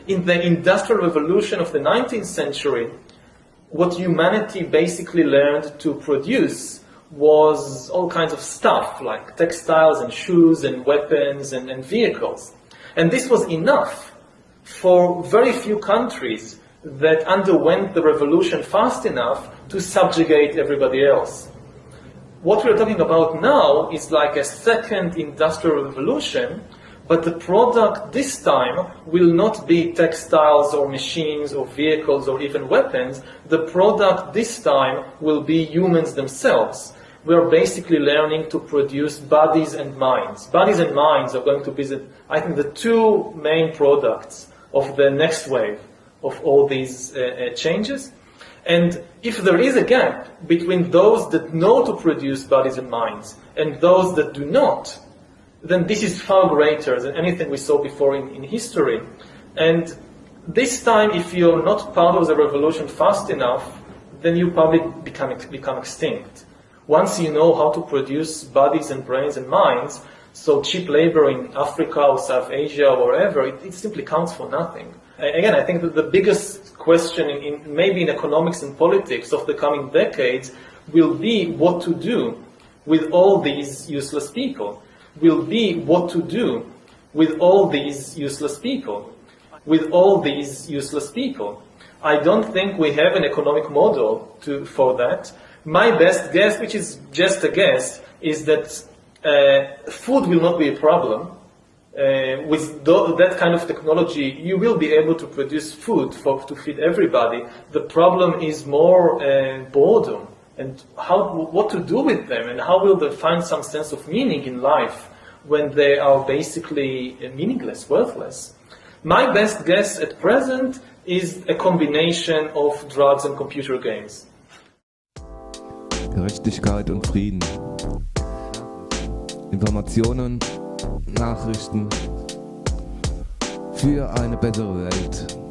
In the Industrial Revolution of the 19th century, what humanity basically learned to produce was all kinds of stuff, like textiles and shoes and weapons and vehicles. And this was enough for very few countries that underwent the revolution fast enough to subjugate everybody else. What we're talking about now is like a second industrial revolution, but the product this time will not be textiles or machines or vehicles or even weapons. The product this time will be humans themselves. We are basically learning to produce bodies and minds. Bodies and minds are going to be, I think, the two main products of the next wave of all these changes. And if there is a gap between those that know to produce bodies and minds and those that do not, then this is far greater than anything we saw before in history. And this time, if you're not part of the revolution fast enough, then you probably become extinct. Once you know how to produce bodies and brains and minds, so cheap labor in Africa or South Asia or wherever, it simply counts for nothing. Again, I think that the biggest question maybe in economics and politics of the coming decades will be what to do with all these useless people. Will be what to do with all these useless people. With all these useless people. I don't think we have an economic model for that. My best guess, which is just a guess, is that food will not be a problem. With that kind of technology, you will be able to produce food to feed everybody. The problem is more boredom and what to do with them and how will they find some sense of meaning in life when they are basically meaningless, worthless. My best guess at present is a combination of drugs and computer games. Gerechtigkeit und Frieden. Informationen, Nachrichten für eine bessere Welt.